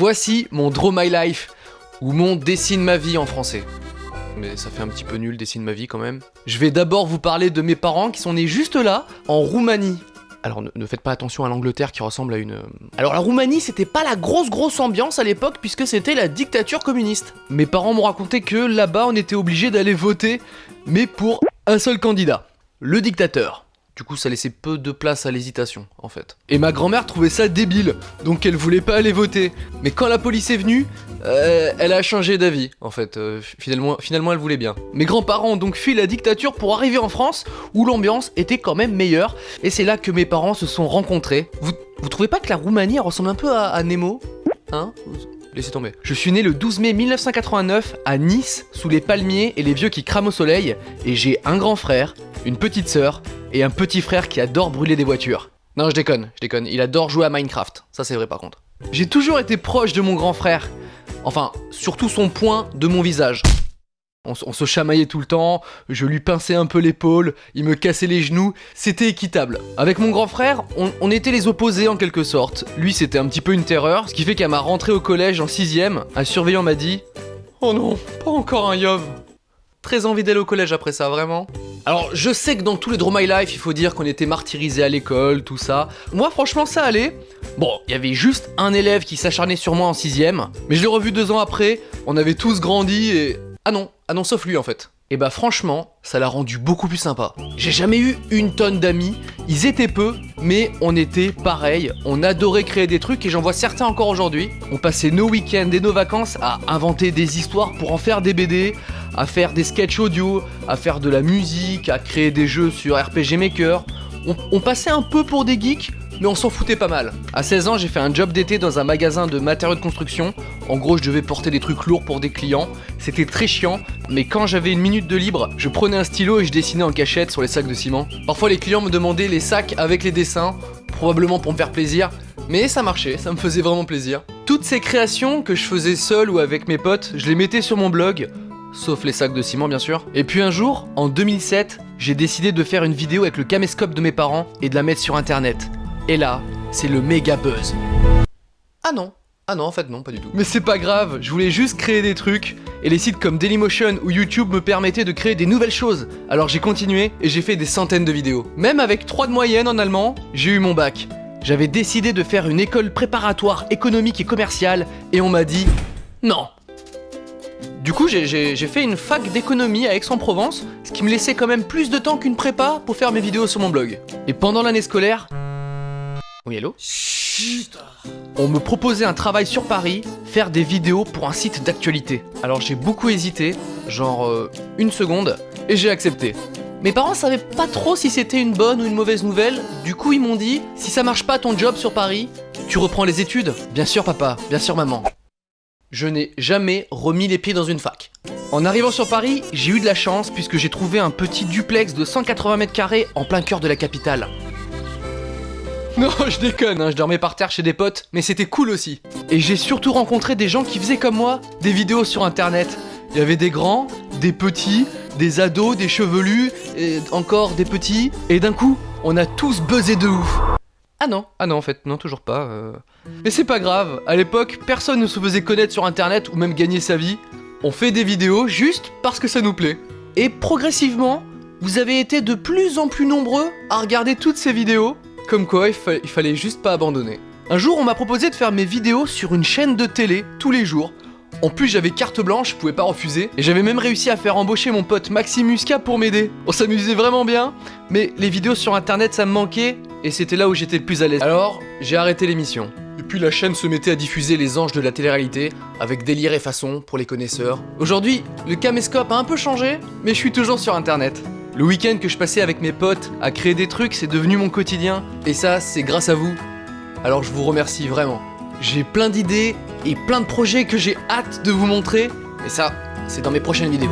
Voici mon Draw My Life, ou mon Dessine ma vie en français. Mais ça fait un petit peu nul, Dessine ma vie quand même. Je vais d'abord vous parler de mes parents qui sont nés juste là, en Roumanie. Alors ne faites pas attention à l'Angleterre qui ressemble à une... Alors la Roumanie c'était pas la grosse ambiance à l'époque puisque c'était la dictature communiste. Mes parents m'ont raconté que là-bas on était obligé d'aller voter, mais pour un seul candidat, le dictateur. Du coup ça laissait peu de place à l'hésitation en fait. Et ma grand-mère trouvait ça débile, donc elle voulait pas aller voter. Mais quand la police est venue, elle a changé d'avis en fait, finalement elle voulait bien. Mes grands-parents ont donc fui la dictature pour arriver en France où l'ambiance était quand même meilleure. Et c'est là que mes parents se sont rencontrés. Vous trouvez pas que la Roumanie ressemble un peu à Nemo? Hein? Laissez tomber. Je suis né le 12 mai 1989 à Nice, sous les palmiers et les vieux qui crament au soleil. Et j'ai un grand frère, une petite sœur et un petit frère qui adore brûler des voitures. Non, je déconne, il adore jouer à Minecraft. Ça c'est vrai par contre. J'ai toujours été proche de mon grand frère. Enfin, surtout son poing de mon visage. On se chamaillait tout le temps, je lui pinçais un peu l'épaule, il me cassait les genoux, c'était équitable. Avec mon grand frère, on était les opposés en quelque sorte. Lui c'était un petit peu une terreur, ce qui fait qu'à ma rentrée au collège en 6ème, un surveillant m'a dit « Oh non, pas encore un yov !» Très envie d'aller au collège après ça, vraiment. Alors je sais que dans tous les Draw My Life, il faut dire qu'on était martyrisés à l'école, tout ça. Moi franchement ça allait. Bon, il y avait juste un élève qui s'acharnait sur moi en 6ème, mais je l'ai revu 2 ans après, on avait tous grandi et... Ah non, sauf lui en fait. Et bah franchement, ça l'a rendu beaucoup plus sympa. J'ai jamais eu une tonne d'amis, ils étaient peu, mais on était pareil, on adorait créer des trucs et j'en vois certains encore aujourd'hui. On passait nos week-ends et nos vacances à inventer des histoires pour en faire des BD, à faire des sketchs audio, à faire de la musique, à créer des jeux sur RPG Maker. On passait un peu pour des geeks, mais on s'en foutait pas mal. À 16 ans, j'ai fait un job d'été dans un magasin de matériaux de construction. En gros, je devais porter des trucs lourds pour des clients. C'était très chiant, mais quand j'avais une minute de libre, je prenais un stylo et je dessinais en cachette sur les sacs de ciment. Parfois, les clients me demandaient les sacs avec les dessins, probablement pour me faire plaisir, mais ça marchait, ça me faisait vraiment plaisir. Toutes ces créations que je faisais seul ou avec mes potes, je les mettais sur mon blog, sauf les sacs de ciment bien sûr. Et puis un jour, en 2007, j'ai décidé de faire une vidéo avec le caméscope de mes parents et de la mettre sur internet. Et là, c'est le méga buzz. Ah non, en fait non, pas du tout. Mais c'est pas grave, je voulais juste créer des trucs, et les sites comme Dailymotion ou YouTube me permettaient de créer des nouvelles choses. Alors j'ai continué, et j'ai fait des centaines de vidéos. Même avec 3 de moyenne en allemand, j'ai eu mon bac. J'avais décidé de faire une école préparatoire économique et commerciale, et on m'a dit non. Du coup, j'ai fait une fac d'économie à Aix-en-Provence, ce qui me laissait quand même plus de temps qu'une prépa pour faire mes vidéos sur mon blog. Et pendant l'année scolaire... Oui, allô ? Chut. On me proposait un travail sur Paris, faire des vidéos pour un site d'actualité. Alors j'ai beaucoup hésité, genre 1 seconde, et j'ai accepté. Mes parents savaient pas trop si c'était une bonne ou une mauvaise nouvelle, du coup ils m'ont dit « Si ça marche pas ton job sur Paris, tu reprends les études ?» Bien sûr papa, bien sûr maman. Je n'ai jamais remis les pieds dans une fac. En arrivant sur Paris, j'ai eu de la chance puisque j'ai trouvé un petit duplex de 180 mètres carrés en plein cœur de la capitale. Non, je déconne, je dormais par terre chez des potes, mais c'était cool aussi. Et j'ai surtout rencontré des gens qui faisaient comme moi des vidéos sur internet. Il y avait des grands, des petits, des ados, des chevelus, et encore des petits. Et d'un coup, on a tous buzzé de ouf. Ah non, en fait, non, toujours pas. Mais c'est pas grave, à l'époque, personne ne se faisait connaître sur internet ou même gagner sa vie. On fait des vidéos juste parce que ça nous plaît. Et progressivement, vous avez été de plus en plus nombreux à regarder toutes ces vidéos. Comme quoi, il fallait juste pas abandonner. Un jour, on m'a proposé de faire mes vidéos sur une chaîne de télé, tous les jours. En plus, j'avais carte blanche, je pouvais pas refuser. Et j'avais même réussi à faire embaucher mon pote Maxime Muscat pour m'aider. On s'amusait vraiment bien, mais les vidéos sur internet, ça me manquait, et c'était là où j'étais le plus à l'aise. Alors, j'ai arrêté l'émission. Et puis la chaîne se mettait à diffuser les anges de la télé-réalité, avec délire et façon pour les connaisseurs. Aujourd'hui, le caméscope a un peu changé, mais je suis toujours sur internet. Le week-end que je passais avec mes potes à créer des trucs, c'est devenu mon quotidien. Et ça, c'est grâce à vous. Alors je vous remercie vraiment. J'ai plein d'idées et plein de projets que j'ai hâte de vous montrer. Et ça, c'est dans mes prochaines vidéos.